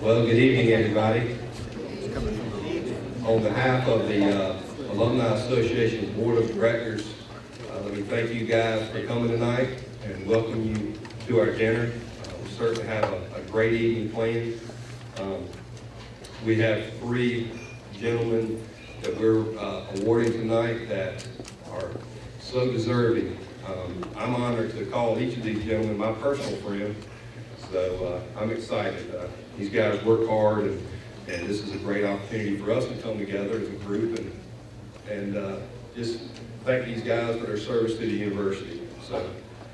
Well, good evening, everybody. On behalf of the Alumni Association Board of Directors, let me thank you guys for coming tonight and welcome you to our dinner. We certainly have a great evening planned. We have 3 gentlemen that we're awarding tonight that are so deserving. I'm honored to call each of these gentlemen my personal friend, so I'm excited. These guys work hard, and this is a great opportunity for us to come together as a group and just thank these guys for their service to the university. So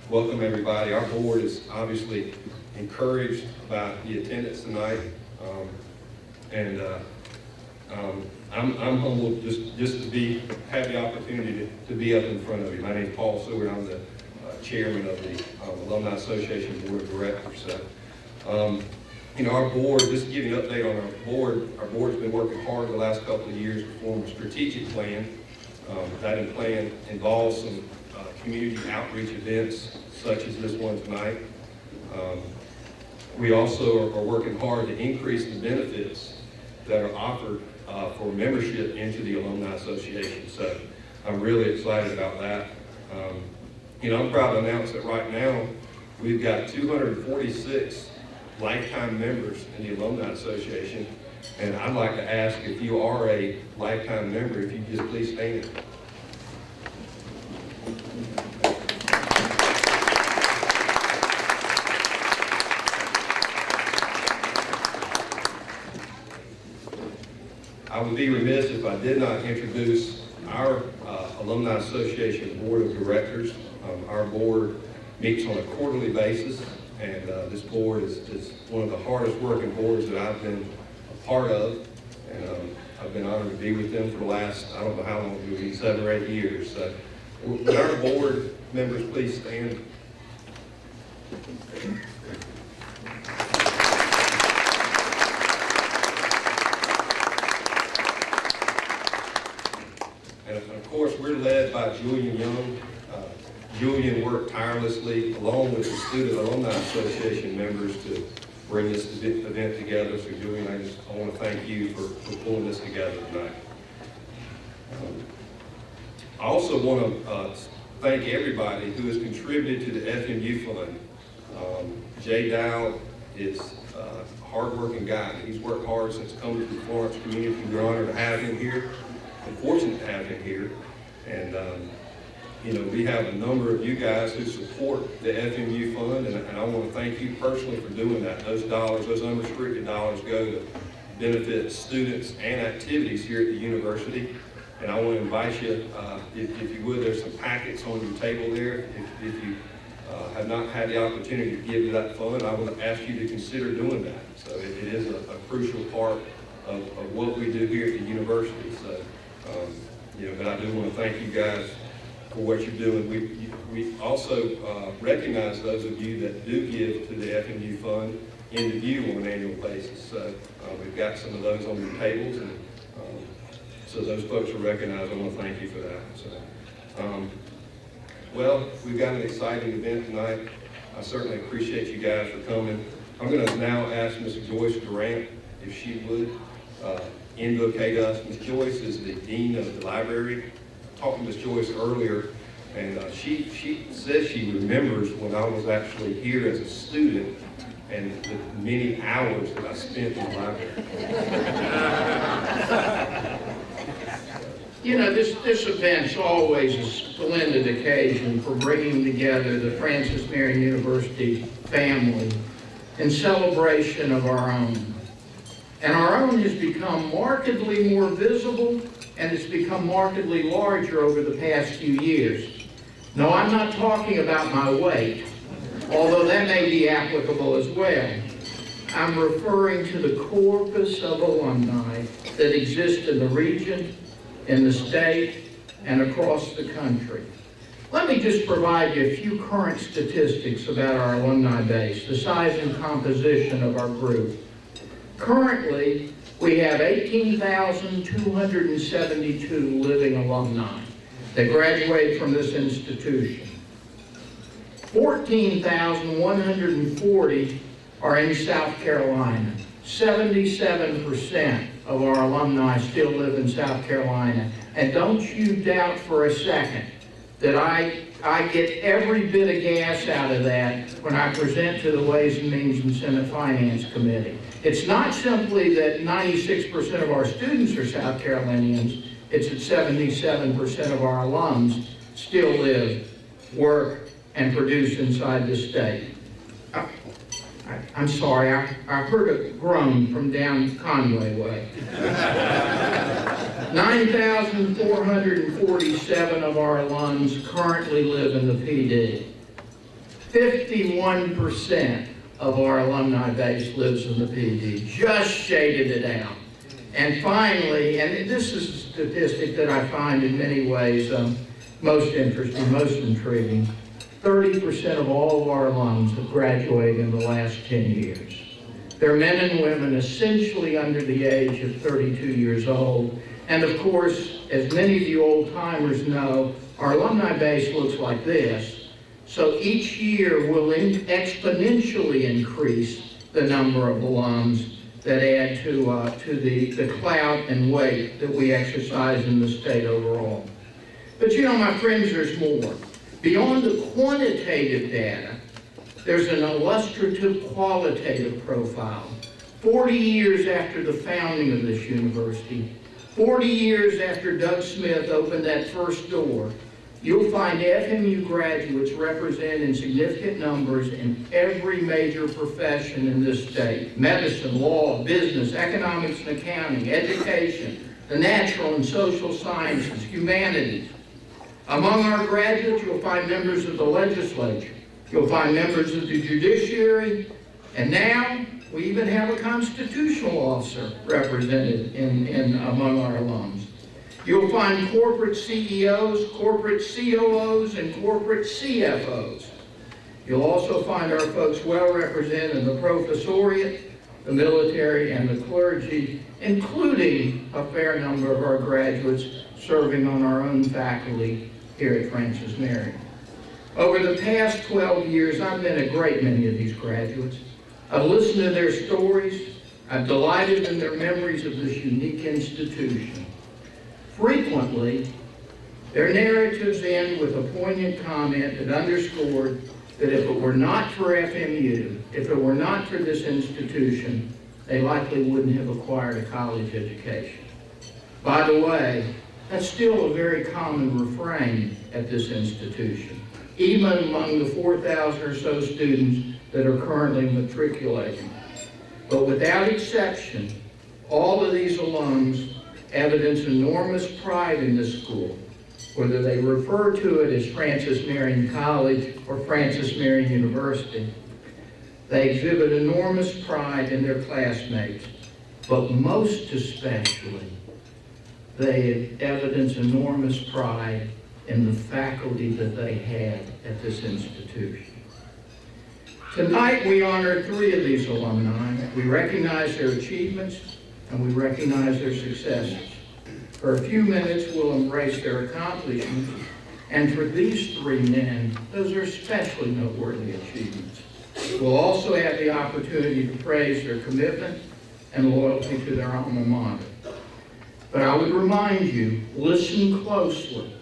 welcome everybody. Our board is obviously encouraged about the attendance tonight, I'm humbled just to have the opportunity to be up in front of you. My name is Paul Seward. I'm the chairman of the Alumni Association Board of Directors. Our board, just to give you an update on our board's been working hard the last couple of years to form a strategic plan. That plan involves some community outreach events such as this one tonight. We also are working hard to increase the benefits that are offered for membership into the Alumni Association. So I'm really excited about that. I'm proud to announce that right now we've got 246 lifetime members in the Alumni Association. And I'd like to ask if you are a lifetime member, if you just please stand. I would be remiss if I did not introduce our Alumni Association Board of Directors. Our board meets on a quarterly basis, and this board is one of the hardest working boards that I've been a part of, and I've been honored to be with them for the last, I don't know how long, maybe 7 or 8 years. So would our board members please stand? And of course, we're led by Julian Young. Julian worked tirelessly along with the Student Alumni Association members to bring this event together. So Julian, I want to thank you for pulling this together tonight. I also want to thank everybody who has contributed to the FMU Fund. Jay Dow is a hard-working guy. He's worked hard since coming to the Florence community. We're honored to have him here and fortunate to have him here. And we have a number of you guys who support the FMU Fund, and I want to thank you personally for doing that. Those dollars, those unrestricted dollars, go to benefit students and activities here at the university. And I want to invite you, if you would, there's some packets on your table there. If you have not had the opportunity to give to that fund, I would ask you to consider doing that. So it is a crucial part of what we do here at the university. So, but I do want to thank you guys for what you're doing. We also recognize those of you that do give to the FMU Fund into view on an annual basis. So we've got some of those on your tables, and so those folks are recognized. I want to thank you for that. So, well, we've got an exciting event tonight. I certainly appreciate you guys for coming. I'm going to now ask Ms. Joyce Durant if she would invocate us. Ms. Joyce is the Dean of the Library. I talked to Ms. Joyce earlier, and she says she remembers when I was actually here as a student and the many hours that I spent in the library. This event's always a splendid occasion for bringing together the Francis Marion University family in celebration of our own. And our own has become markedly more visible, and it's become markedly larger over the past few years. No, I'm not talking about my weight, although that may be applicable as well. I'm referring to the corpus of alumni that exist in the region, in the state, and across the country. Let me just provide you a few current statistics about our alumni base, the size and composition of our group. Currently, we have 18,272 living alumni that graduate from this institution. 14,140 are in South Carolina. 77% of our alumni still live in South Carolina. And don't you doubt for a second that I get every bit of gas out of that when I present to the Ways and Means and Senate Finance Committee. It's not simply that 96% of our students are South Carolinians, it's that 77% of our alums still live, work, and produce inside the state. I'm sorry, I heard a groan from down Conway way. 9,447 of our alums currently live in the PD. 51% of our alumni base lives in the PD. Just shaded it out. And finally, and this is a statistic that I find in many ways most interesting, most intriguing, 30% of all of our alums have graduated in the last 10 years. They're men and women essentially under the age of 32 years old. And of course, as many of you old-timers know, our alumni base looks like this. So each year will exponentially increase the number of alums that add to the clout and weight that we exercise in the state overall. But you know, my friends, there's more. Beyond the quantitative data, there's an illustrative qualitative profile. 40 years after the founding of this university, 40 years after Doug Smith opened that first door, you'll find FMU graduates represent in significant numbers in every major profession in this state: medicine, law, business, economics and accounting, education, the natural and social sciences, humanities. Among our graduates, you'll find members of the legislature, you'll find members of the judiciary, and now we even have a constitutional officer represented among our alums. You'll find corporate CEOs, corporate COOs, and corporate CFOs. You'll also find our folks well represented in the professoriate, the military, and the clergy, including a fair number of our graduates serving on our own faculty here at Francis Marion. Over the past 12 years, I've met a great many of these graduates. I've listened to their stories. I've delighted in their memories of this unique institution. Frequently, their narratives end with a poignant comment that underscored that if it were not for FMU, if it were not for this institution, they likely wouldn't have acquired a college education. By the way, that's still a very common refrain at this institution, even among the 4,000 or so students that are currently matriculating. But without exception, all of these alums evidence enormous pride in this school, whether they refer to it as Francis Marion College or Francis Marion University. They exhibit enormous pride in their classmates, but most especially, they evidence enormous pride in the faculty that they had at this institution. Tonight, we honor 3 of these alumni. We recognize their achievements and we recognize their successes. For a few minutes, we'll embrace their accomplishments, and for these 3 men, those are especially noteworthy achievements. We'll also have the opportunity to praise their commitment and loyalty to their alma mater. But I would remind you, listen closely.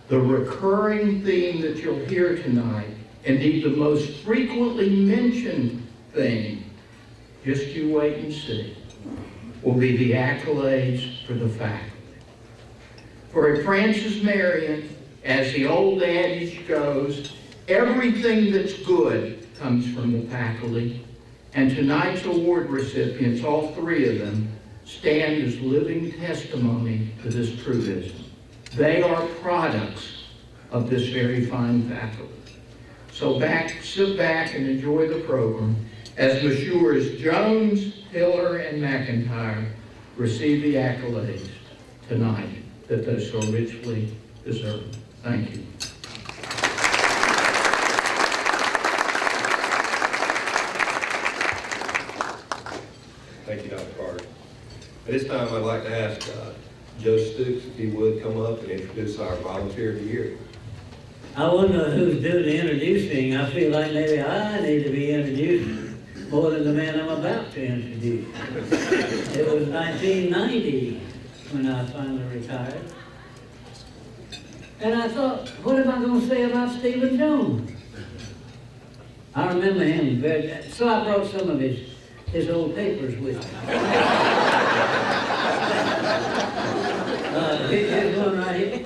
The recurring theme that you'll hear tonight, indeed the most frequently mentioned theme, just you wait and see, will be the accolades for the faculty. For at Francis Marion, as the old adage goes, everything that's good comes from the faculty, and tonight's award recipients, all 3 of them, stand as living testimony to this truism. They are products of this very fine faculty. So sit back and enjoy the program as Messrs. Jones, Hiller, and McIntyre receive the accolades tonight that they so richly deserve. Thank you. Thank you, Dr. Carter. At this time, I'd like to ask Joe Stooks if he would come up and introduce our Volunteer of the Year. I wouldn't know who's due the introducing. I feel like maybe I need to be introduced. more than the man I'm about to introduce. It was 1990 when I finally retired. And I thought, what am I going to say about Stephen Jones? I remember him very, so I brought some of his old papers with me. Here's one right here.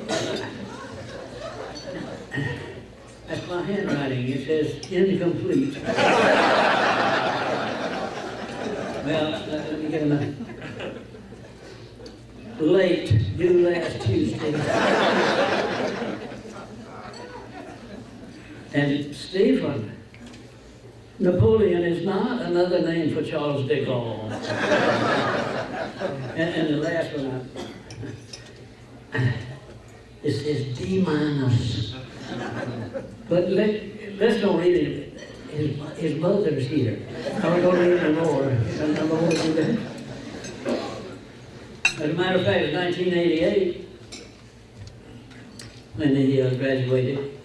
That's my handwriting. It says incomplete. Well, let me get another. Late, due last Tuesday. And Stephen, Napoleon is not another name for Charles de Gaulle. And the last one, it says D-. But let's don't read it. His mother's here. I'm going to read it more. I'm going to do that. As a matter of fact, in 1988, when he graduated,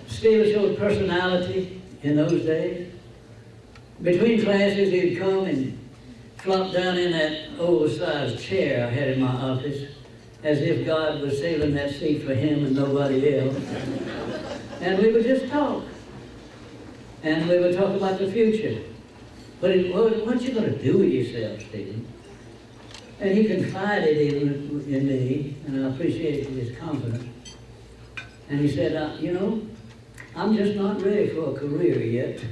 Stephen showed personality in those days. Between classes, he'd come and flop down in that oversized chair I had in my office, as if God was saving that seat for him and nobody else. And we would just talk. And we would talk about the future. But what you going to do with yourself, Stephen? And he confided in me, and I appreciated his confidence. And he said, you know, I'm just not ready for a career yet.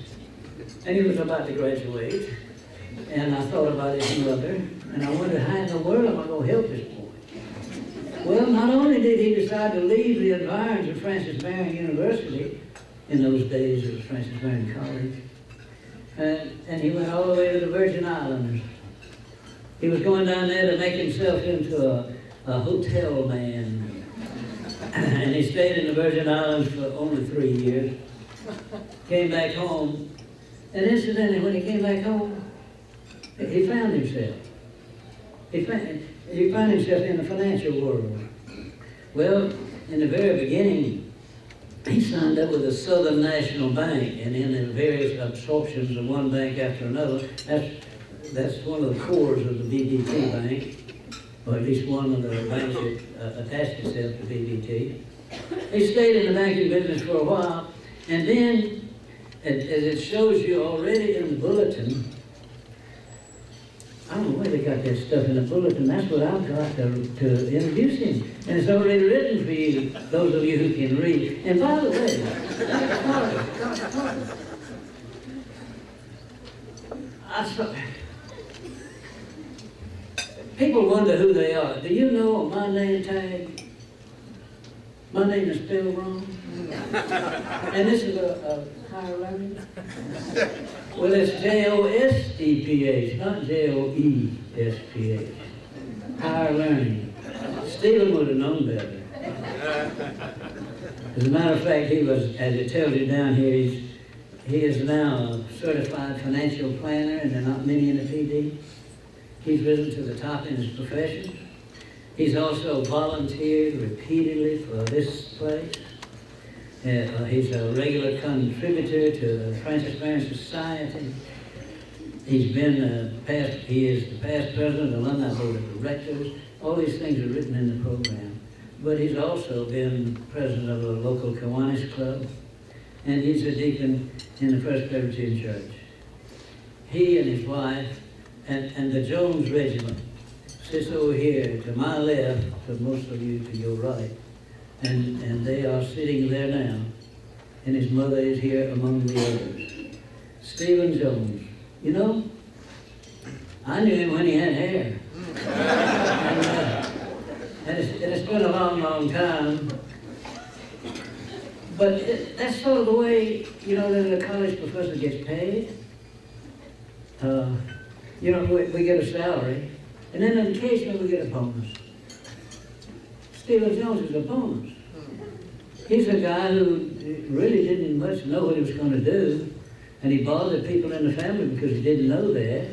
And he was about to graduate. And I thought about his mother, and I wondered, how in the world am I going to help this boy? Well, not only did he decide to leave the environs of Francis Marion University, in those days it was Francis Marion College, and he went all the way to the Virgin Islands. He was going down there to make himself into a hotel man. And he stayed in the Virgin Islands for only 3 years. Came back home, and incidentally, when he came back home, he found himself. He found himself in the financial world. Well, in the very beginning, he signed up with the Southern National Bank, and in the various absorptions of one bank after another, that's one of the cores of the BBT Bank, or at least one of the banks that attached itself to BBT. He stayed in the banking business for a while, and then, as it shows you already in the bulletin, I don't know where they got that stuff in the bulletin. That's what I've got to introduce him. And it's already written for you, those of you who can read. And by the way, people wonder who they are. Do you know on my name tag, my name is spelled wrong? And this is a higher learning? Well, it's Joseph, not Joesph. Higher learning. Stephen would have known better. As a matter of fact, he was, as it tells you down here, he is now a certified financial planner, and there are not many in the PD. He's risen to the top in his profession. He's also volunteered repeatedly for this place. He's a regular contributor to the Francis Marion Society. He is the past president of the Alumni Board of Directors. All these things are written in the program. But he's also been president of a local Kiwanis club, and he's a deacon in the First Presbyterian Church. He and his wife and the Jones Regiment sits over here to my left, to most of you to your right. And they are sitting there now, and his mother is here among the others. Stephen Jones. You know, I knew him when he had hair. And it's been a long, long time. But that's sort of the way, you know, that a college professor gets paid. You know, we get a salary, and then occasionally we get a bonus. Stephen Jones is a bonus. He's a guy who really didn't much know what he was going to do, and he bothered people in the family because he didn't know that.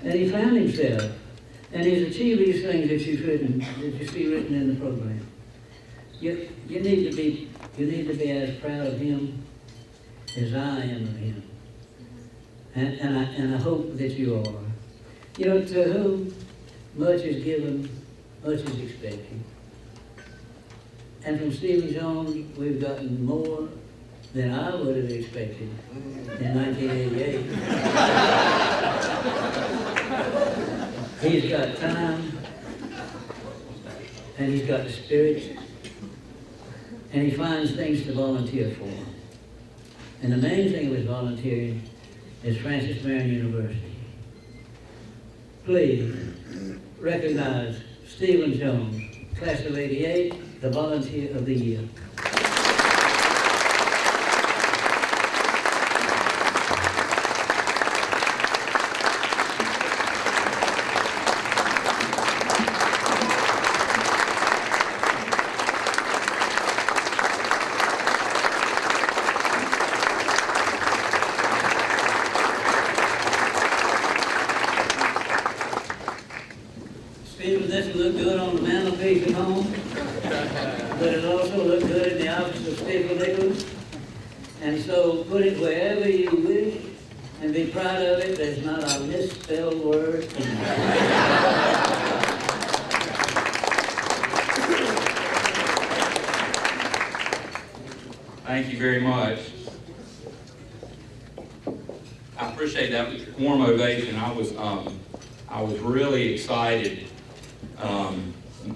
And he found himself, and he's achieved these things that you see written in the program. You need to be as proud of him as I am of him. and I hope that you are. You know, to whom much is given, much is expected. And from Stephen Jones, we've gotten more than I would have expected in 1988. He's got time, and he's got the spirit, and he finds things to volunteer for. And the main thing with volunteering is Francis Marion University. Please recognize Stephen Jones, class of '88, the Volunteer of the Year. Stephen, this will look good on the mantelpiece at home, but it'll also look good in the office of Stephen Nicholas. And so put it wherever you wish and be proud of it. There's not a misspelled word in it. Thank you very much. I appreciate that warm ovation. I was really excited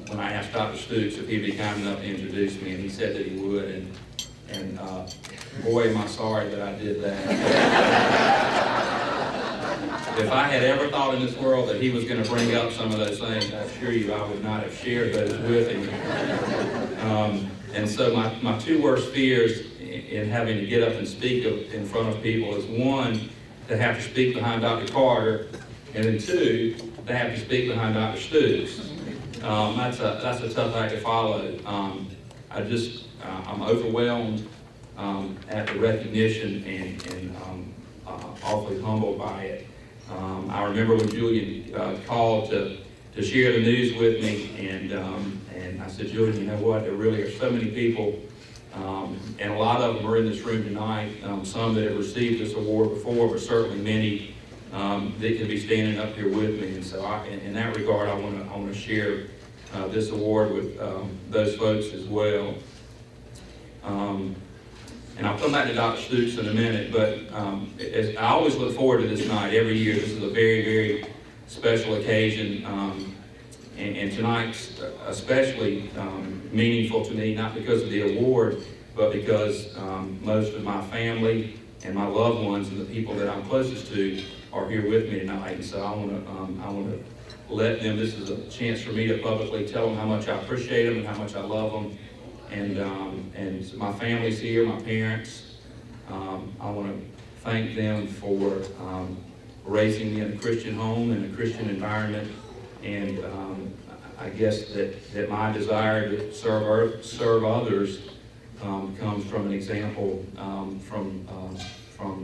when I asked Dr. Stooks if he'd be kind enough to introduce me, and he said that he would. And boy, am I sorry that I did that. If I had ever thought in this world that he was going to bring up some of those things, I assure you I would not have shared those with him. And so my two worst fears in having to get up and speak in front of people is, one, to have to speak behind Dr. Carter, and then two, to have to speak behind Dr. Stooks. That's a tough act to follow. I'm overwhelmed at the recognition and awfully humbled by it. I remember when Julian called to share the news with me, and I said, Julian, you know what? There really are so many people, and a lot of them are in this room tonight. Some that have received this award before, but certainly many that can be standing up here with me. And so, in that regard, I want to share this award with those folks as well. And I'll come back to Dr. Stooks in a minute, but I always look forward to this night every year. This is a very, very special occasion, and tonight's especially meaningful to me, not because of the award, but because most of my family and my loved ones and the people that I'm closest to are here with me tonight. And so I want to let them. This is a chance for me to publicly tell them how much I appreciate them and how much I love them. And my family's here, my parents. I want to thank them for raising me in a Christian home and a Christian environment. And I guess that my desire to serve others comes from an example from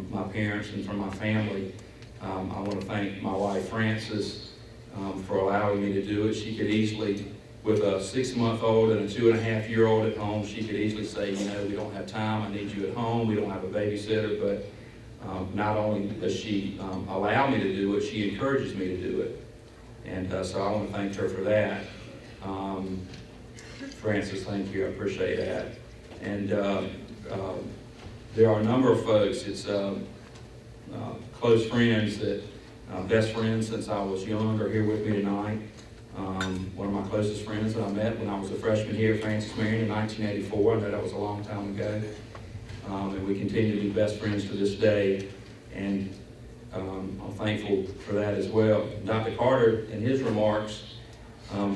my parents and from my family. I want to thank my wife, Frances, for allowing me to do it. She could easily, with a 6-month-old and a 2.5-year-old at home, she could easily say, you know, we don't have time, I need you at home, we don't have a babysitter. But not only does she allow me to do it, she encourages me to do it. And so I want to thank her for that. Frances, thank you, I appreciate that. And there are a number of folks, it's close friends that, best friends since I was young, are here with me tonight. One of my closest friends that I met when I was a freshman here at Francis Marion in 1984. I know that was a long time ago. And we continue to be best friends to this day. And I'm thankful for that as well. Dr. Carter, in his remarks,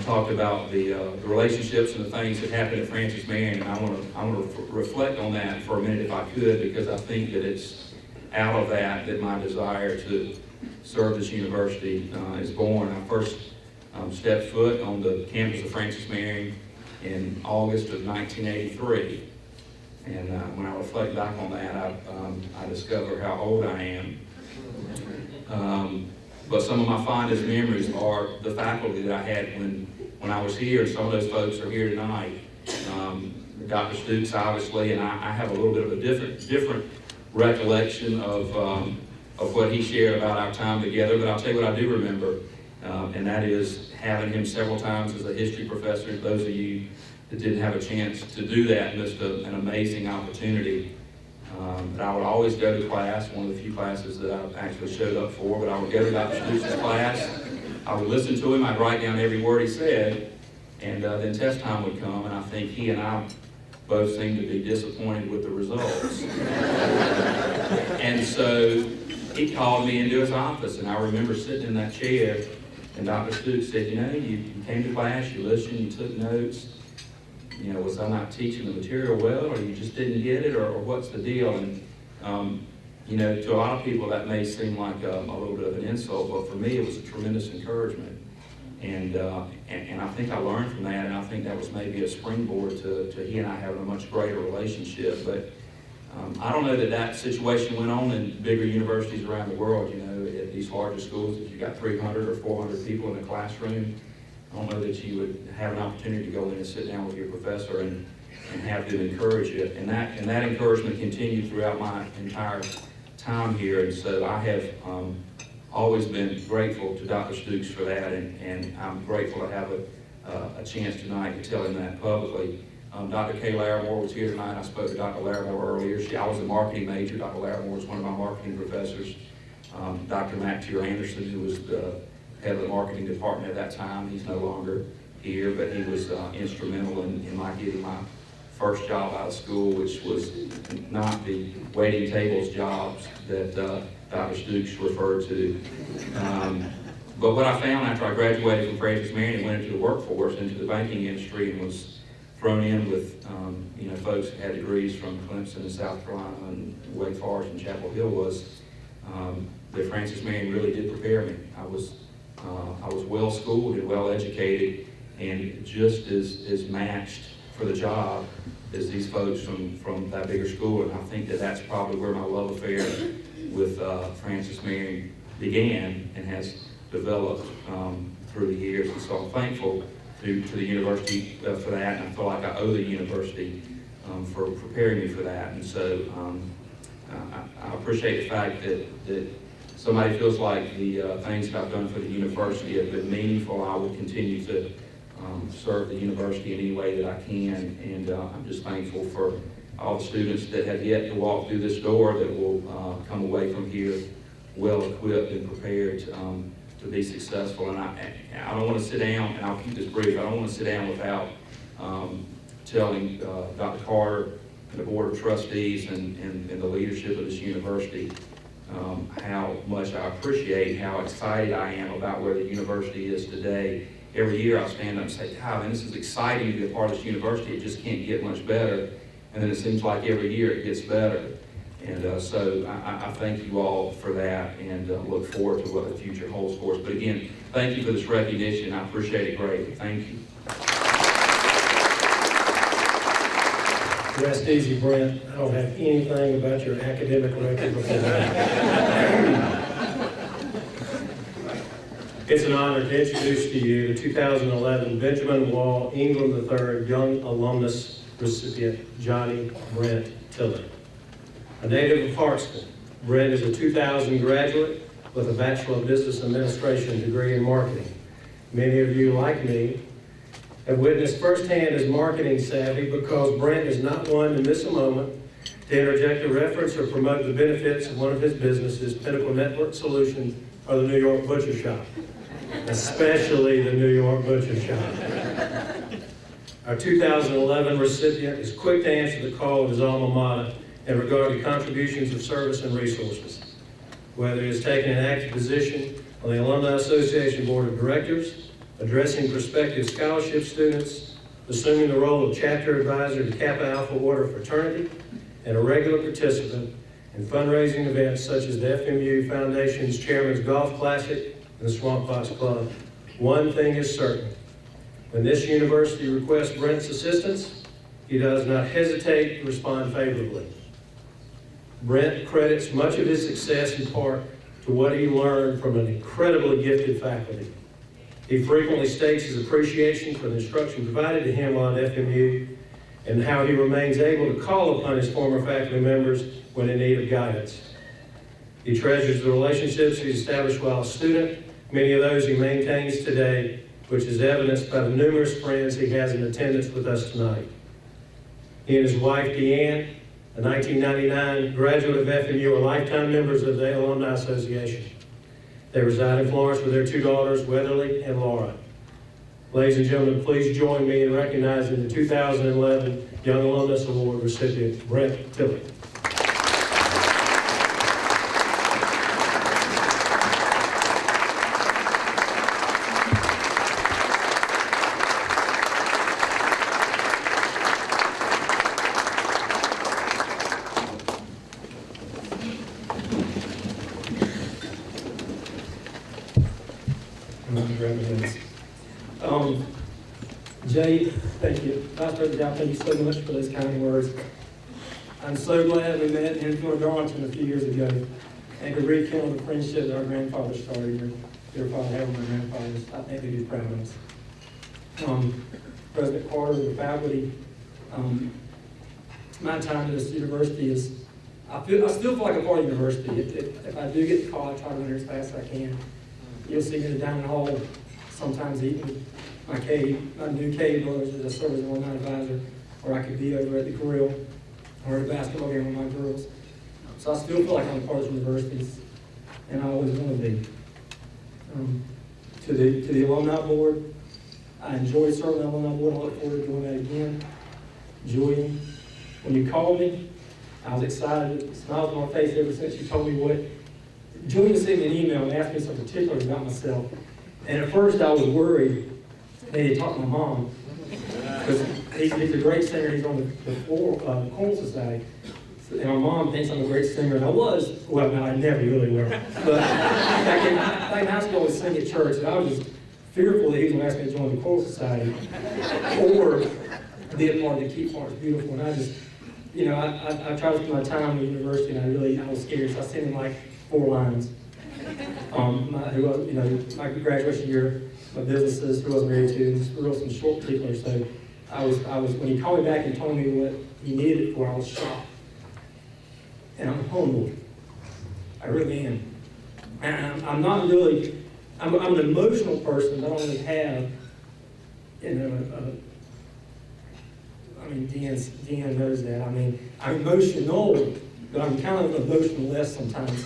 talked about the relationships and the things that happened at Francis Marion. And I want to reflect on that for a minute if I could, because I think that it's out of that my desire to serve this university is born. I first stepped foot on the campus of Francis Marion in August of 1983. And when I reflect back on that, I discover how old I am. But some of my fondest memories are the faculty that I had when I was here, and some of those folks are here tonight. Dr. Stooks, obviously, and I have a little bit of a different recollection of of what he shared about our time together, but I'll tell you what I do remember, and that is having him several times as a history professor. Those of you that didn't have a chance to do that missed an amazing opportunity. But I would always go to class, one of the few classes that I actually showed up for, but I would go to Dr. Stoops' class, I would listen to him, I'd write down every word he said, and then test time would come, and I think he and I both seemed to be disappointed with the results. And so he called me into his office, and I remember sitting in that chair, and Dr. Stoops said, you know, you came to class, you listened, you took notes. You know, was I not teaching the material well, or you just didn't get it, or what's the deal? And, you know, to a lot of people that may seem like a little bit of an insult, but for me it was a tremendous encouragement. And I think I learned from that, and I think that was maybe a springboard to he and I having a much greater relationship. But I don't know that situation went on in bigger universities around the world. You know, at these larger schools, if you've got 300 or 400 people in a classroom, I don't know that you would have an opportunity to go in and sit down with your professor and have them encourage you. And that encouragement continued throughout my entire time here. And so I have always been grateful to Dr. Stoops for that, and I'm grateful to have a chance tonight to tell him that publicly. Dr. Kay Larimore was here tonight. I spoke to Dr. Larimore earlier. I was a marketing major. Dr. Larimore was one of my marketing professors. Dr. McIntyre Anderson, who was the head of the marketing department at that time, he's no longer here, but he was instrumental in my getting my first job out of school, which was not the waiting tables jobs that Dr. Stoops referred to. But what I found after I graduated from Francis Marion and went into the workforce, into the banking industry, and was thrown in with you know, folks that had degrees from Clemson and South Carolina and Wake Forest and Chapel Hill, was that Francis Marion really did prepare me. I was well schooled and well educated, and just as matched for the job as these folks from that bigger school. And I think that's probably where my love affair with Francis Marion began and has developed through the years. And so I'm thankful to the university for that, and I feel like I owe the university for preparing me for that. And so I appreciate the fact that somebody feels like the things that I've done for the university have been meaningful. I will continue to serve the university in any way that I can, and I'm just thankful for all the students that have yet to walk through this door that will come away from here well equipped and prepared to be successful. And I don't want to sit down, and I'll keep this brief, I don't want to sit down without telling Dr. Carter and the Board of Trustees and the leadership of this university how much I appreciate, how excited I am about where the university is today. Every year I stand up and say, God, man, this is exciting to be a part of this university. It just can't get much better. And then it seems like every year it gets better. And so I thank you all for that, and look forward to what the future holds for us. But again, thank you for this recognition. I appreciate it greatly. Thank you. Rest easy, Brent. I don't have anything about your academic record before that. It's an honor to introduce to you the 2011 Benjamin Wall Ingram III Young Alumnus recipient, Johnny Brent Tilley. A native of Hartsville, Brent is a 2000 graduate with a Bachelor of Business Administration degree in marketing. Many of you, like me, have witnessed firsthand his marketing savvy, because Brent is not one to miss a moment to interject a reference or promote the benefits of one of his businesses, Pinnacle Network Solutions, or the New York Butcher Shop, especially the New York Butcher Shop. Our 2011 recipient is quick to answer the call of his alma mater in regard to contributions of service and resources. Whether he is taking an active position on the Alumni Association Board of Directors, addressing prospective scholarship students, assuming the role of chapter advisor to Kappa Alpha Order fraternity, and a regular participant in fundraising events such as the FMU Foundation's Chairman's Golf Classic and the Swamp Fox Club, one thing is certain. When this university requests Brent's assistance, he does not hesitate to respond favorably. Brent credits much of his success in part to what he learned from an incredibly gifted faculty. He frequently states his appreciation for the instruction provided to him while at FMU, and how he remains able to call upon his former faculty members when in need of guidance. He treasures the relationships he established while a student, many of those he maintains today, which is evidenced by the numerous friends he has in attendance with us tonight. He and his wife, Deanne, a 1999 graduate of FMU, are lifetime members of the Alumni Association. They reside in Florence with their two daughters, Weatherly and Laura. Ladies and gentlemen, please join me in recognizing the 2011 Young Alumnus Award recipient, Brent Tilley. Jay, thank you. Vice President Dow, thank you so much for those kind words. I'm so glad we met in Enfield, Darlington a few years ago and could rekindle the friendship that our grandfather started. Your father had with my grandfathers. I think they'd be proud of us. President Carter, the faculty, my time at this university is, I still feel like a part of the university. If I do get the call, I try to run here as fast as I can. You'll see me in the dining hall, sometimes eating my new cave brothers as I serve as an alumni advisor, or I could be over at the grill or at a basketball game with my girls. So I still feel like I'm a part of the universities, and I always want to be. To the alumni board, I enjoy serving on the alumni board. I look forward to doing that again. Julian, when you called me, I was excited. Smiles on my face ever since you told me what. Julian sent me an email and asked me some particulars about myself. And at first I was worried that he'd talk to my mom, because he's a great singer. He's on the Choral Society. And my mom thinks I'm a great singer, and I was. Well, no, I never really were. But back in high school, I would sing at church, and I was just fearful that he was going to ask me to join the Choral Society or be a part of the Keep Florence Beautiful. And I just, I tried to spend my time at the university, and I was scared, so I sent him like 4 lines. My graduation year, my businesses, who I was married to, and just wrote some short particulars. So I was when he called me back and told me what he needed it for, I was shocked. And I'm humbled. I really am. And I'm not really, I'm an emotional person. I don't really have, Deanne knows that. I'm emotional, but I'm kind of emotionless sometimes.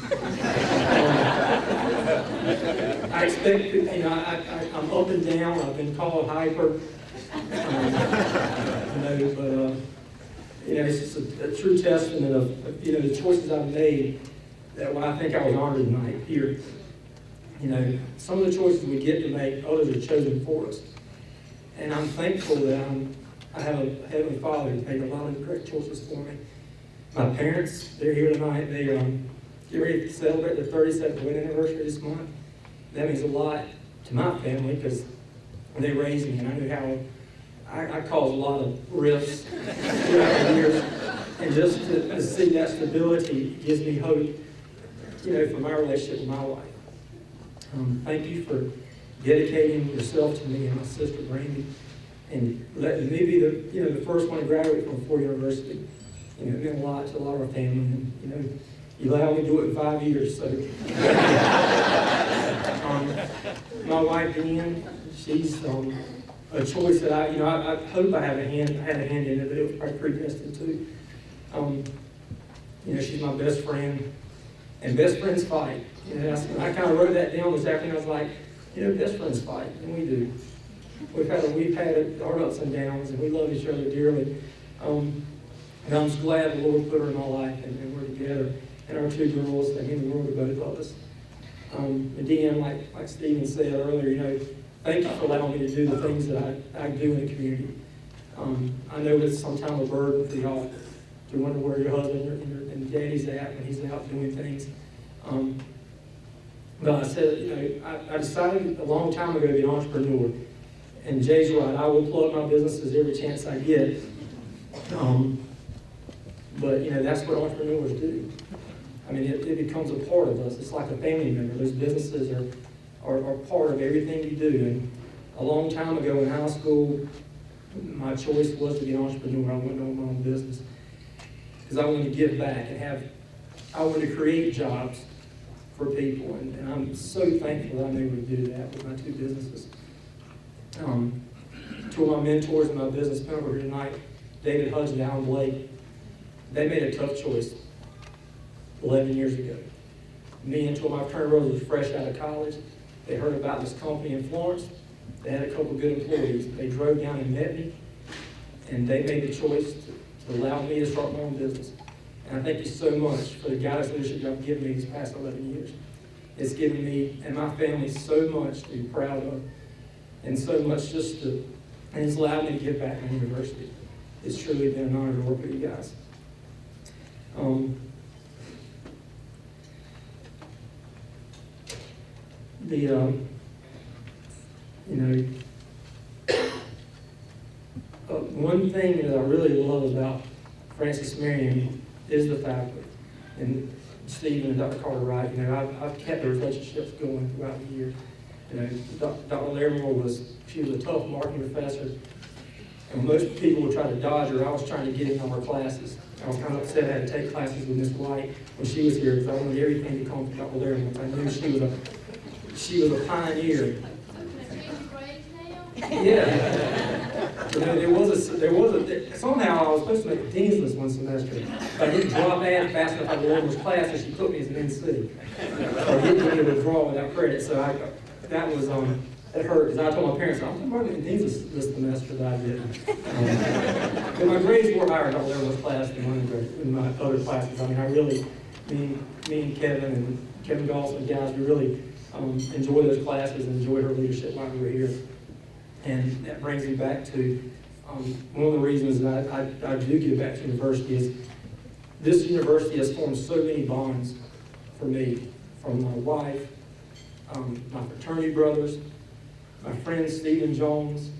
I expect, I'm up and down. I've been called hyper. It's just a true testament of, the choices I've made that I think I was honored tonight here. Some of the choices we get to make, others are chosen for us. And I'm thankful that I have a Heavenly Father who's made a lot of great choices for me. My parents, they're here tonight. They get ready to celebrate their 37th wedding anniversary this month. That means a lot to my family because they raised me, and I knew how I caused a lot of rifts throughout the years. And just to see that stability gives me hope, for my relationship with my wife. Thank you for dedicating yourself to me and my sister Brandy, and letting me be the first one to graduate from Ford University. It meant a lot to a lot of our family, and you allowed me to do it in 5 years. So, my wife Deanne, she's a choice that I hope I had a hand in it, but it was probably predestined too. She's my best friend, and best friends fight. I kind of wrote that down this afternoon. I was like, best friends fight, and we do. We've had our ups and downs, and we love each other dearly. And I'm just glad the Lord put her in my life, and we're together. And our 2 girls, they mean the world to both of us. And Deanne, like Stephen said earlier, thank you for allowing me to do the things that I do in the community. I know it's sometimes a burden for y'all to wonder where your husband and daddy's at when he's out doing things. But I said, I decided a long time ago to be an entrepreneur. And Jay's right, I will plug my businesses every chance I get. But that's what entrepreneurs do. It becomes a part of us. It's like a family member. Those businesses are part of everything you do. And a long time ago in high school, my choice was to be an entrepreneur. I wanted to own my own business because I wanted to give back and I wanted to create jobs for people, and I'm so thankful that I'm able to do that with my 2 businesses. 2 of my mentors in my business member here tonight, David Hudge and Alan Blake, they made a tough choice 11 years ago. Me and 2 of my fraternity brothers were fresh out of college. They heard about this company in Florence. They had a couple good employees. They drove down and met me, and they made the choice to allow me to start my own business. And I thank you so much for the guidance and leadership you've given me these past 11 years. It's given me and my family so much to be proud of, and so much and it's allowed me to give back to the university. It's truly been an honor to work with you guys. One thing that I really love about Francis Marion is the faculty. And Stephen and Dr. Carter Wright, I've kept the relationships going throughout the years. Dr. Larimore she was a tough marketing professor. And most people would try to dodge her. I was trying to get in on her classes. I was kind of upset I had to take classes with Miss White when she was here because I wanted everything to come from Dr. Larimore. I knew she was a pioneer. Yeah. Somehow I was supposed to make a dean's list one semester. If I didn't drop out fast enough out of Larimor's class, so she put me as an NC. I didn't get a withdrawal without credit, so it hurt, because I told my parents, I'm going to make a dean's list this semester that I didn't. But my grades were higher in Dr. Larimor's class than my other classes. I mean, I really, me and Kevin Goss and guys, we really enjoy those classes and enjoy her leadership while we were here. And that brings me back to one of the reasons that I do give back to university is this university has formed so many bonds for me, from my wife, my fraternity brothers, my friend Stephen Jones,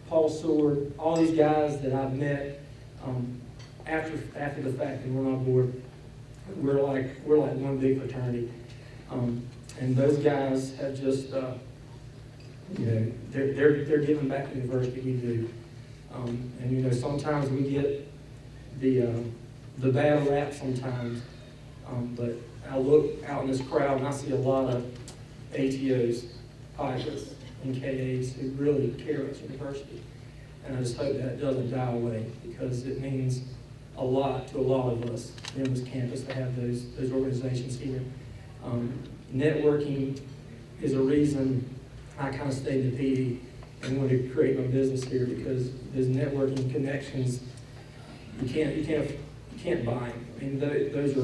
Paul Seward, all these guys that I've met after the fact and we're on board. We're like one big fraternity. And those guys have just, they're giving back to the university. We do. And sometimes we get the bad rap sometimes. But I look out in this crowd and I see a lot of ATOs, pilots, and KAs who really care about university. And I just hope that doesn't die away, because it means a lot to a lot of us here on this campus to have those organizations here. Networking is a reason I kind of stayed in the PD and wanted to create my business here, because those networking connections, you can't buy them. I mean, those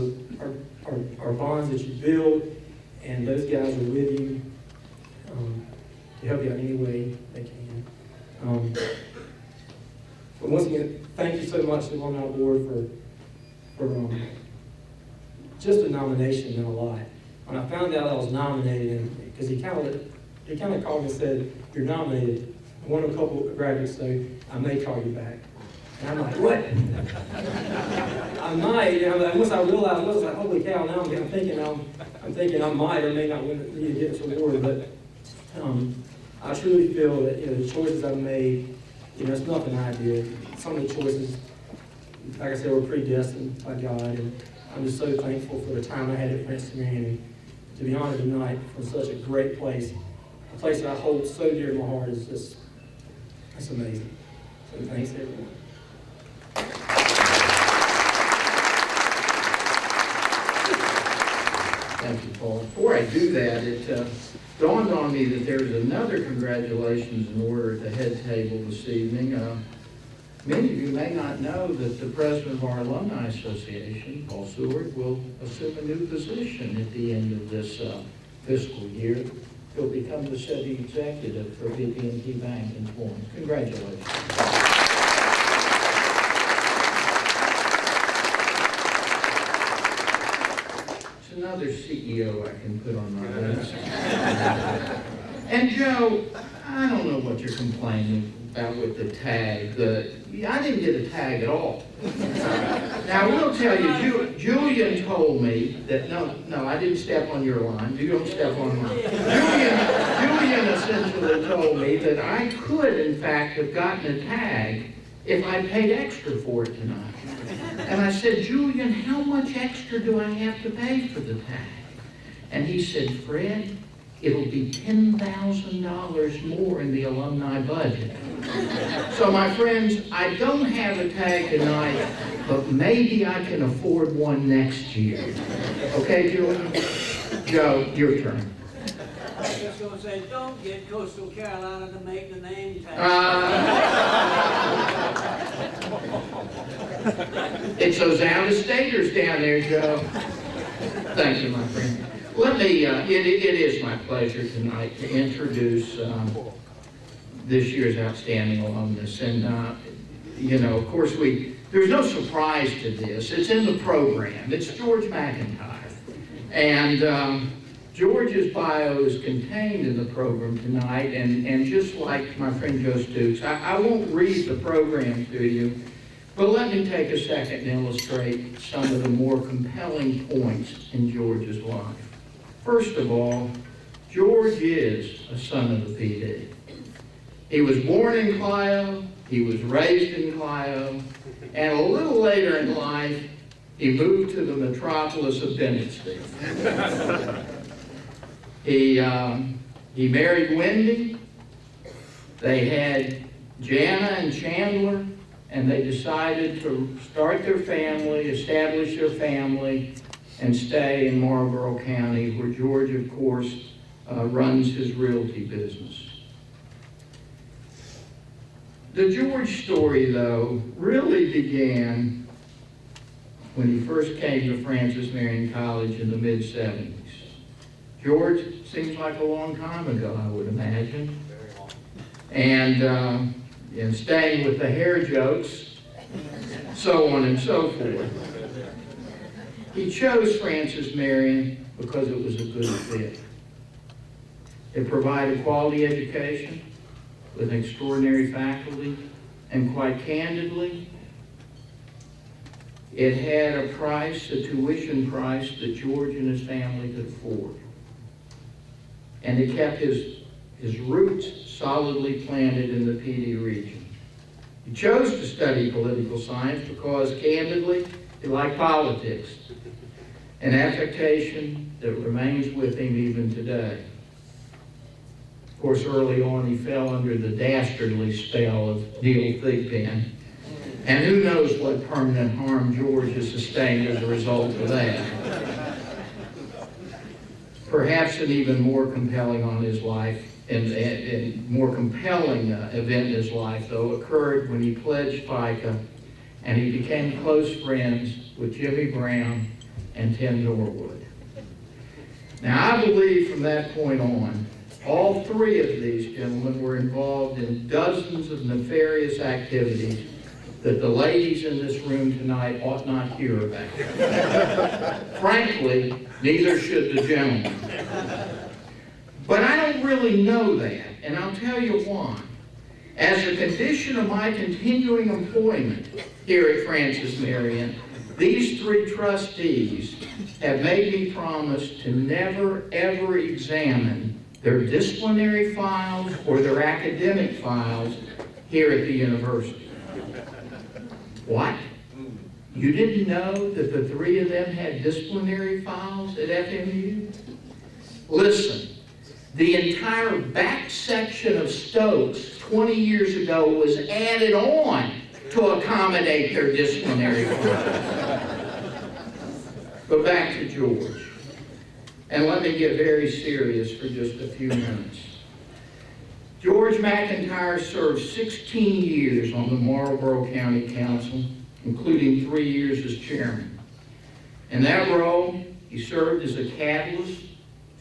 are bonds that you build, and those guys are with you to help you out any way they can. But once again, thank you so much to on our board for just a nomination meant a lot. When I found out I was nominated, because he kind of called me and said, "You're nominated." I won a couple of graduates, so I may call you back. And I'm like, what? I might. And once I realized, I was like, holy cow! Now I'm thinking I might or may not need to get this award. But I truly feel that the choices I've made, it's nothing I did. Some of the choices, like I said, were predestined by God, and I'm just so thankful for the time I had at Francis Marion. To be honored tonight from such a great place, a place that I hold so dear to my heart, is just, it's amazing. So thanks everyone. Thank you, Paul. Before I do that, it dawned on me that there's another congratulations in order at the head table this evening. Many of you may not know that the president of our Alumni Association, Paul Seward, will assume a new position at the end of this fiscal year. He'll become the city executive for BB&T Bank in Florence. Congratulations. It's another CEO I can put on my list. And Joe, I don't know what you're complaining about with the tag. I didn't get a tag at all. Now, I will tell you, Julian told me that, no, I didn't step on your line. You don't step on mine. Julian essentially told me that I could, in fact, have gotten a tag if I paid extra for it tonight. And I said, Julian, how much extra do I have to pay for the tag? And he said, Fred, it'll be $10,000 more in the alumni budget. So my friends, I don't have a tag tonight, but maybe I can afford one next year. Okay, Julian? Joe, your turn. I was just going to say, don't get Coastal Carolina to make the name tag. It's those out-of-staters down there, Joe. Thank you, my friend. Let me, it is my pleasure tonight to introduce this year's outstanding alumnus. And, you know, of course, there's no surprise to this. It's in the program. It's George McIntyre. And George's bio is contained in the program tonight. And just like my friend Joe Stooks, I won't read the program to you, but let me take a second and illustrate some of the more compelling points in George's life. First of all, George is a son of the PD. He was born in Clio, he was raised in Clio, and a little later in life, he moved to the metropolis of Bennettsville. He married Wendy. They had Jana and Chandler, and they decided to start their family, establish their family, and stay in Marlboro County, where George, of course, runs his realty business. The George story, though, really began when he first came to Francis Marion College in the mid-'70s. George seems like a long time ago, I would imagine. And staying with the hair jokes, so on and so forth. He chose Francis Marion because it was a good fit. It provided quality education with extraordinary faculty, and quite candidly, it had a price, a tuition price, that George and his family could afford. And it kept his roots solidly planted in the PD region. He chose to study political science because, candidly, he liked politics, an affectation that remains with him even today. Of course, early on, he fell under the dastardly spell of Neil Thigpen, and who knows what permanent harm George has sustained as a result of that. Perhaps an even more compelling on his life, and more compelling event in his life, though, occurred when he pledged FICA and he became close friends with Jimmy Brown and Tim Norwood. Now, I believe from that point on, all three of these gentlemen were involved in dozens of nefarious activities that the ladies in this room tonight ought not hear about. Frankly, neither should the gentlemen. But I don't really know that, and I'll tell you why. As a condition of my continuing employment here at Francis Marion, these three trustees have made me promise to never, ever examine their disciplinary files or their academic files here at the university. What? You didn't know that the three of them had disciplinary files at FMU? Listen, the entire back section of Stokes 20 years ago was added on to accommodate their disciplinary files. But back to George. And let me get very serious for just a few minutes. George McIntyre served 16 years on the Marlboro County Council, including 3 years as chairman. In that role, he served as a catalyst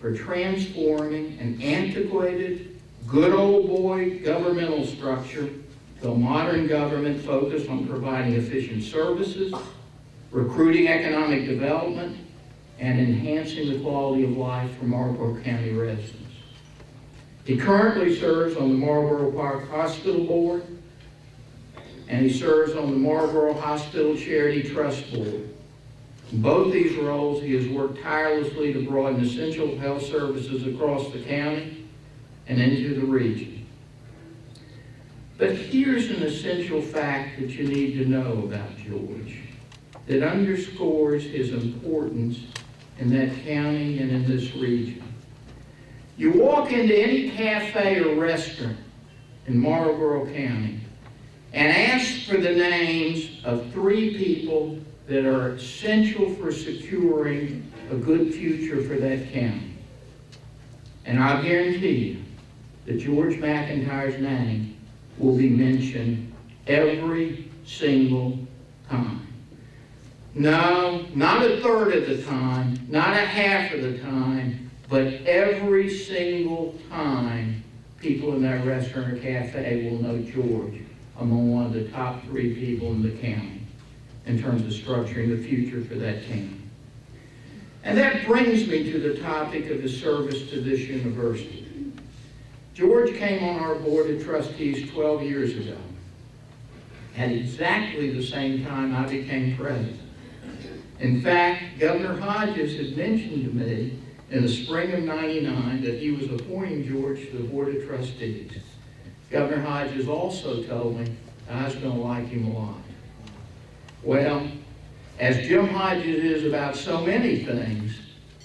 for transforming an antiquated, good old boy governmental structure to a modern government focused on providing efficient services, recruiting economic development, and enhancing the quality of life for Marlboro County residents. He currently serves on the Marlboro Park Hospital Board, and he serves on the Marlboro Hospital Charity Trust Board. In both these roles, he has worked tirelessly to broaden essential health services across the county and into the region. But here's an essential fact that you need to know about George that underscores his importance in that county and in this region. You walk into any cafe or restaurant in Marlboro County and ask for the names of 3 people that are essential for securing a good future for that county. And I'll guarantee you that George McIntyre's name will be mentioned every single time. No, not a third of the time, not a half of the time, but every single time people in that restaurant or cafe will know George among one of the top 3 people in the county in terms of structuring the future for that county. And that brings me to the topic of his service to this university. George came on our board of trustees 12 years ago, at exactly the same time I became president. In fact, Governor Hodges had mentioned to me in the spring of '99 that he was appointing George to the board of trustees. Governor Hodges also told me I was going to like him a lot. Well, as Jim Hodges is about so many things,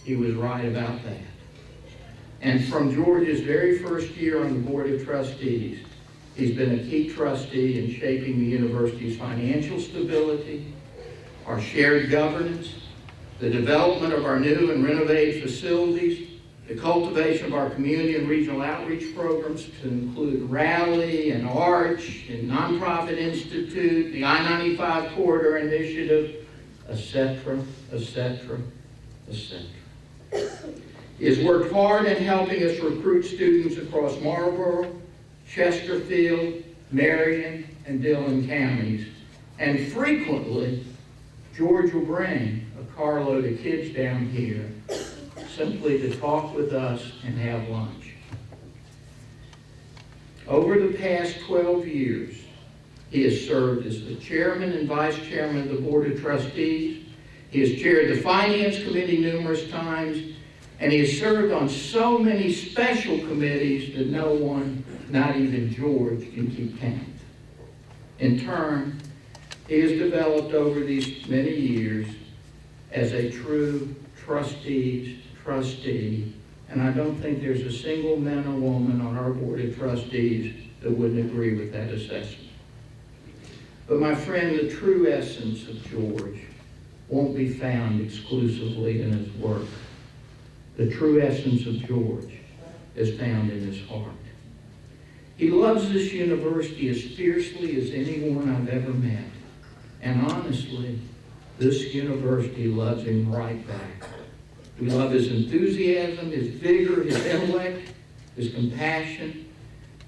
he was right about that. And from George's very first year on the board of trustees, he's been a key trustee in shaping the university's financial stability, our shared governance, the development of our new and renovated facilities, the cultivation of our community and regional outreach programs to include Rally and Arch and Nonprofit Institute, the I-95 Corridor Initiative, etc., etc., etc. He has worked hard in helping us recruit students across Marlboro, Chesterfield, Marion, and Dillon counties, and frequently George will bring a carload of kids down here simply to talk with us and have lunch. Over the past 12 years, he has served as the chairman and vice chairman of the board of trustees. He has chaired the finance committee numerous times, and he has served on so many special committees that no one, not even George, can keep count. In turn, he has developed over these many years as a true trustee's trustee, and I don't think there's a single man or woman on our board of trustees that wouldn't agree with that assessment. But my friend, the true essence of George won't be found exclusively in his work. The true essence of George is found in his heart. He loves this university as fiercely as anyone I've ever met. And honestly, this university loves him right back. We love his enthusiasm, his vigor, his intellect, his compassion,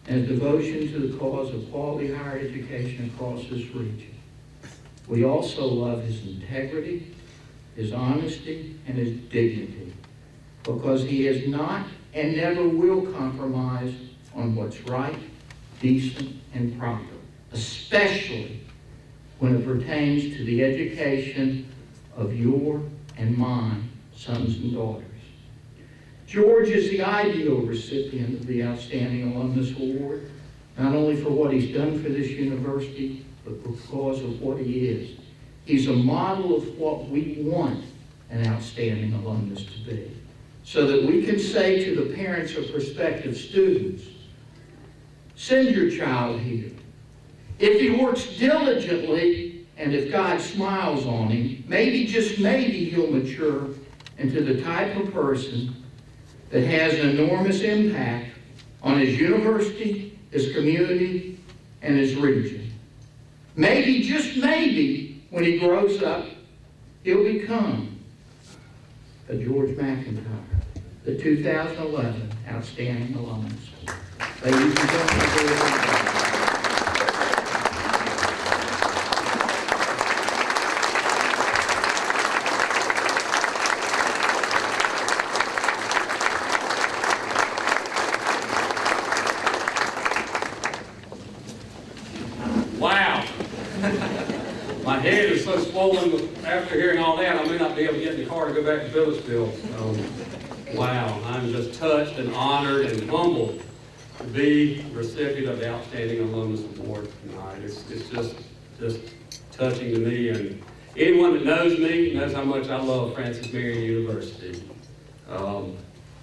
and his devotion to the cause of quality higher education across this region. We also love his integrity, his honesty, and his dignity, because he has not and never will compromise on what's right, decent, and proper, especially when it pertains to the education of your and mine sons and daughters. George is the ideal recipient of the Outstanding Alumnus Award, not only for what he's done for this university, but because of what he is. He's a model of what we want an outstanding alumnus to be, so that we can say to the parents of prospective students, send your child here. If he works diligently, and if God smiles on him, maybe, just maybe, he'll mature into the type of person that has an enormous impact on his university, his community, and his region. Maybe, just maybe, when he grows up, he'll become a George McIntyre, the 2011 Outstanding Alumnus. Ladies and gentlemen, wow. My head is so swollen after hearing all that, I may not be able to get in the car to go back to Phillipsville. Wow, I'm just touched and honored and humbled to be the recipient of the Outstanding Alumnus Award tonight. It's just touching to me. And Anyone that knows me knows how much I love Francis Marion University.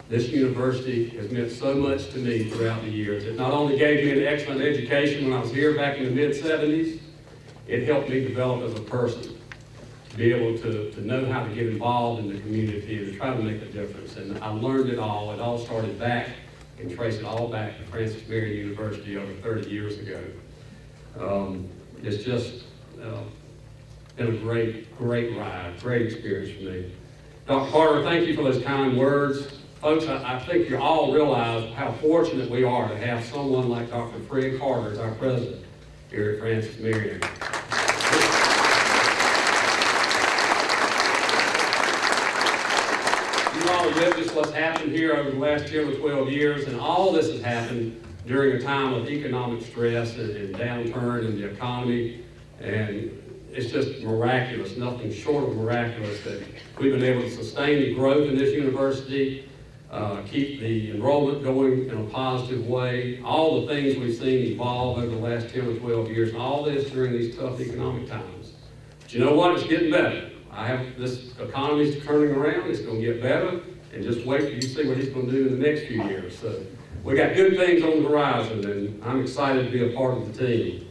This university has meant so much to me throughout the years. It not only gave me an excellent education when I was here back in the mid-70s, it helped me develop as a person, to be able to know how to get involved in the community and to try to make a difference. And I learned it all. It all started back, and trace it all back to Francis Marion University over 30 years ago. It's just been a great ride, great experience for me. Dr. Carter, thank you for those kind words. Folks, I think you all realize how fortunate we are to have someone like Dr. Fred Carter as our president here at Francis Marion. You all witnessed what's happened here over the last 10 or 12 years, and all this has happened during a time of economic stress and downturn in the economy, and it's just miraculous, nothing short of miraculous, that we've been able to sustain the growth in this university, keep the enrollment going in a positive way, all the things we've seen evolve over the last 10 or 12 years, and all this during these tough economic times. But you know what? It's getting better. This economy's turning around. It's going to get better, and just wait till you see what he's going to do in the next few years. So we got good things on the horizon, and I'm excited to be a part of the team.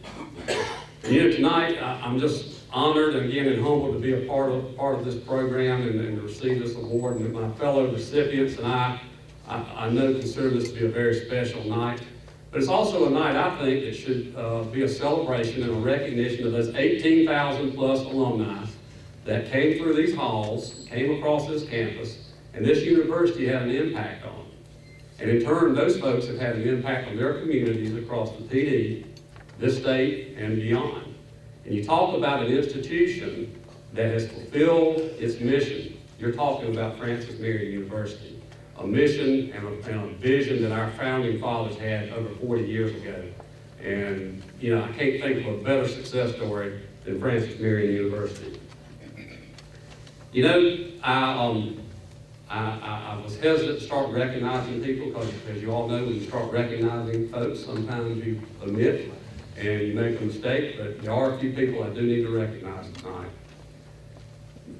And tonight, I'm just honored and again and humbled to be a part of this program and to receive this award. And my fellow recipients and I know consider this to be a very special night. But it's also a night, I think, that should be a celebration and a recognition of those 18,000 plus alumni that came through these halls, came across this campus, and this university had an impact on. And in turn, those folks have had an impact on their communities across the PD, this state, and beyond. And you talk about an institution that has fulfilled its mission. You're talking about Francis Marion University, a mission and a vision that our founding fathers had over 40 years ago. And I can't think of a better success story than Francis Marion University. I was hesitant to start recognizing people because, as you all know, when you start recognizing folks, sometimes you omit and you make a mistake, but there are a few people I do need to recognize tonight.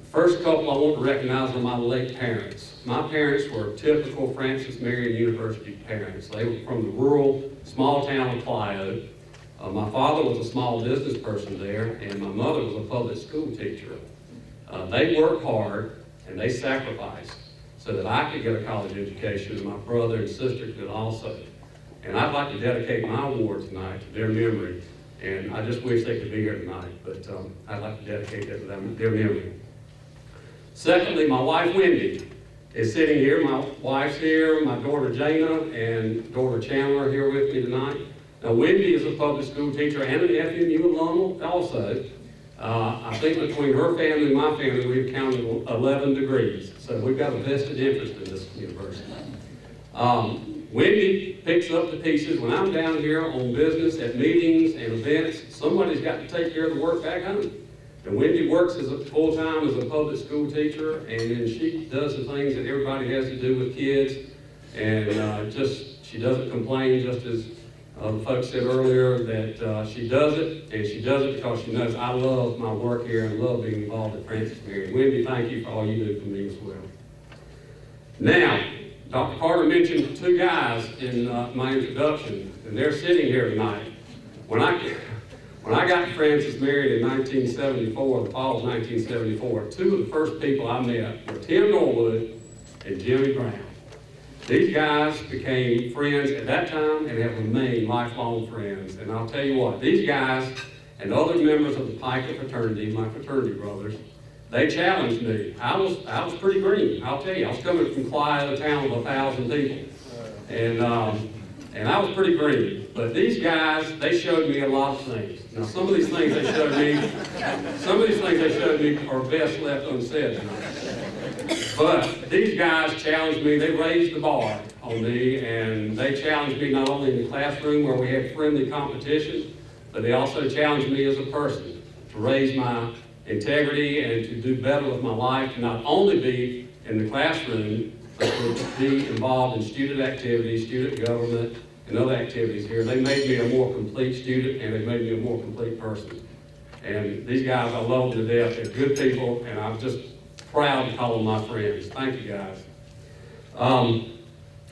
First couple I want to recognize are my late parents. My parents were typical Francis Marion University parents. They were from the rural, small town of Clio. My father was a small business person there, and my mother was a public school teacher. They worked hard, and they sacrificed so that I could get a college education, and my brother and sister could also. And I'd like to dedicate my award tonight to their memory, and I just wish they could be here tonight, but I'd like to dedicate that to them, their memory. Secondly, my wife, Wendy, is sitting here. My wife's here, my daughter, Jana, and daughter, Chandler, are here with me tonight. Now, Wendy is a public school teacher and an FMU alum also. I think between her family and my family, we've counted 11 degrees. So we've got a vested interest in this university. Wendy picks up the pieces. When I'm down here on business, at meetings and events, somebody's got to take care of the work back home. And Wendy works full-time as a public school teacher, and then she does the things that everybody has to do with kids. And she doesn't complain, just as the folks said earlier, that she does it, and she does it because she knows I love my work here and love being involved at Francis Marion. Wendy, thank you for all you do for me as well. Now, Dr. Carter mentioned two guys in my introduction, and they're sitting here tonight. When I got to Francis Marion in 1974, the fall of 1974, two of the first people I met were Tim Norwood and Jimmy Brown. These guys became friends at that time and have remained lifelong friends. And I'll tell you what, these guys and other members of the Piker fraternity, my fraternity brothers, they challenged me. I was pretty green, I'll tell you. I was coming from Clio, a town of 1,000 people. And I was pretty green. But these guys, they showed me a lot of things. Now, some of these things they showed me are best left unsaid tonight. But these guys challenged me. They raised the bar on me, and they challenged me not only in the classroom where we had friendly competition, but they also challenged me as a person to raise my integrity and to do better with my life, to not only be in the classroom, but to be involved in student activities, student government, and other activities here. They made me a more complete student, and they made me a more complete person. And these guys, I love them to death. They're good people, and I'm just proud to call them my friends. Thank you, guys.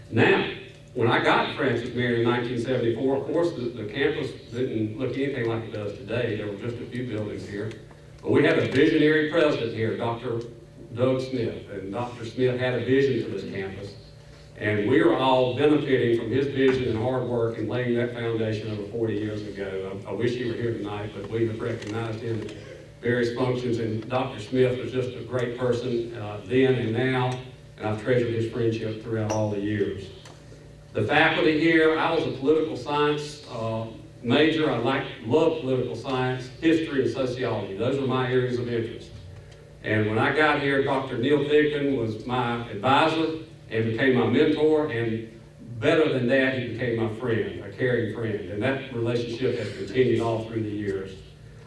Now, when I got to Francis Marion in 1974, of course, the campus didn't look anything like it does today. There were just a few buildings here. But we had a visionary president here, Dr. Doug Smith. And Dr. Smith had a vision for this campus. And we are all benefiting from his vision and hard work in laying that foundation over 40 years ago. I wish he were here tonight, but we have recognized him in various functions. And Dr. Smith was just a great person then and now, and I've treasured his friendship throughout all the years. The faculty here, I was a political science major. I love political science, history, and sociology. Those are my areas of interest. And when I got here, Dr. Neil Thigpen was my advisor and became my mentor, and better than that, he became my friend, a caring friend. And that relationship has continued all through the years.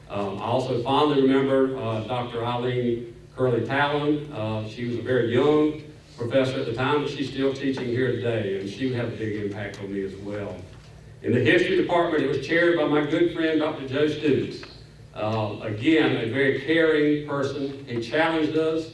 I also fondly remember Dr. Eileen Curley Talon. She was a very young professor at the time, but she's still teaching here today, and she had a big impact on me as well. In the history department, it was chaired by my good friend, Dr. Joe Stutes. Again, a very caring person. He challenged us,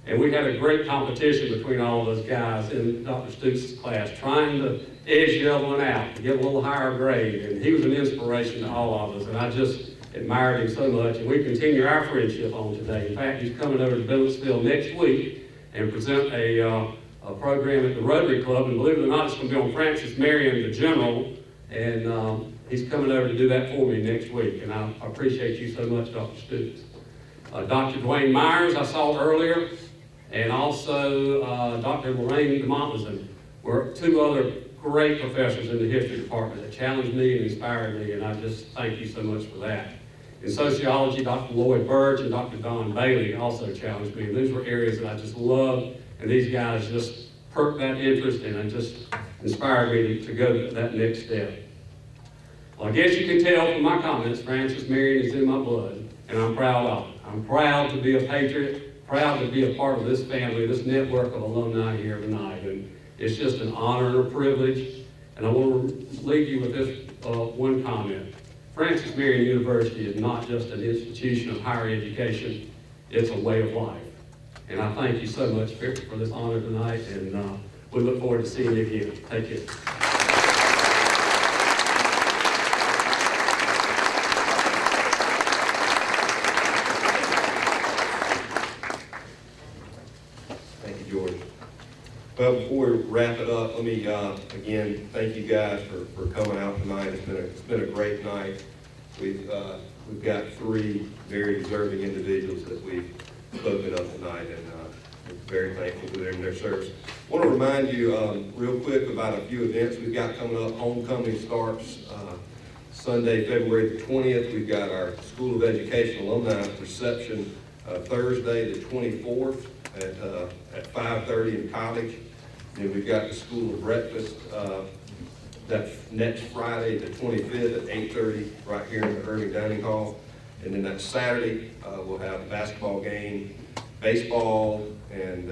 and we had a great competition between all of those guys in Dr. Stutes' class, trying to edge the other one out to get a little higher grade, and he was an inspiration to all of us, and I just admired him so much, and we continue our friendship on today. In fact, he's coming over to Billetsville next week and present a program at the Rotary Club, and believe it or not, it's going to be on Francis Marion, the General, and he's coming over to do that for me next week, and I appreciate you so much, Dr. Stutes. Dr. Dwayne Myers, I saw earlier, and also Dr. Lorraine DeMontezin were two other great professors in the history department that challenged me and inspired me, and I just thank you so much for that. In sociology, Dr. Lloyd Burge and Dr. Don Bailey also challenged me, and these were areas that I just loved, and these guys just perked that interest and just inspired me to go to that next step. Well, I guess you can tell from my comments, Francis Marion is in my blood, and I'm proud of it. I'm proud to be a Patriot, proud to be a part of this family, this network of alumni here tonight, and it's just an honor and a privilege, and I want to leave you with this one comment. Francis Marion University is not just an institution of higher education, it's a way of life. And I thank you so much for this honor tonight, and we look forward to seeing you again. Take care. Thank you, George. Well, before we wrap it up, let me again thank you guys for coming out tonight. It's been a great night. We've got three very deserving individuals that we've spoken of tonight, and we're very thankful for their service. I want to remind you real quick about a few events we've got coming up. Homecoming starts Sunday, February the 20th. We've got our School of Education alumni reception Thursday the 24th at 5:30 in College. Then we've got the School of Breakfast that's next Friday, the 25th at 8:30, right here in the Irving Dining Hall. And then that Saturday, we'll have a basketball game, baseball, and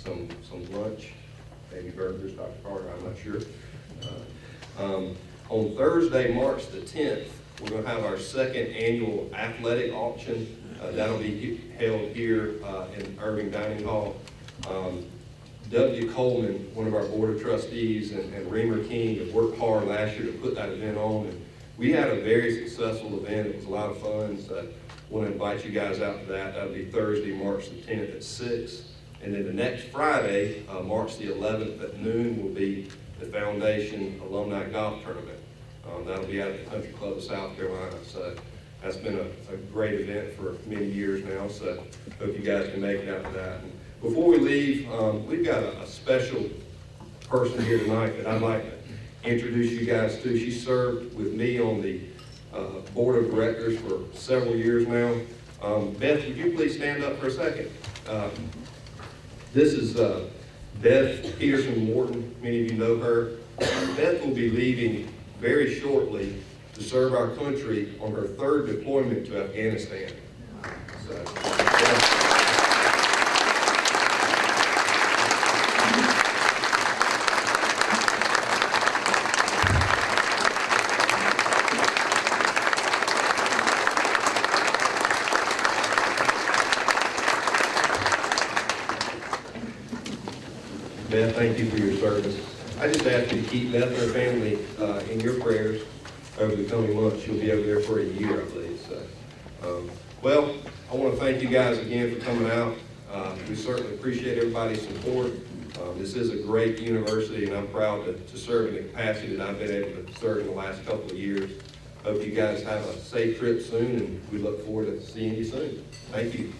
some lunch, maybe burgers, Dr. Carter, I'm not sure. On Thursday, March the 10th, we're going to have our second annual athletic auction. That'll be held here in Irving Dining Hall. W. Coleman, one of our board of trustees, and Reamer King have worked hard last year to put that event on. And we had a very successful event. It was a lot of fun. So I want to invite you guys out to that. That'll be Thursday, March the 10th at 6. And then the next Friday, March the 11th at noon, will be the Foundation Alumni Golf Tournament. That'll be out at the Country Club of South Carolina. So that's been a great event for many years now. So hope you guys can make it out to that. And before we leave, we've got a special person here tonight that I'd like to introduce you guys to. She served with me on the board of directors for several years now. Beth, would you please stand up for a second? This is Beth Peterson-Morton. Many of you know her. Beth will be leaving very shortly to serve our country on her third deployment to Afghanistan. So, thank you for your service. I just ask you to keep Beth and her family in your prayers over the coming months. She'll be over there for a year, I believe. So, well, I want to thank you guys again for coming out. We certainly appreciate everybody's support. This is a great university, and I'm proud to serve in the capacity that I've been able to serve in the last couple of years. Hope you guys have a safe trip soon, and we look forward to seeing you soon. Thank you.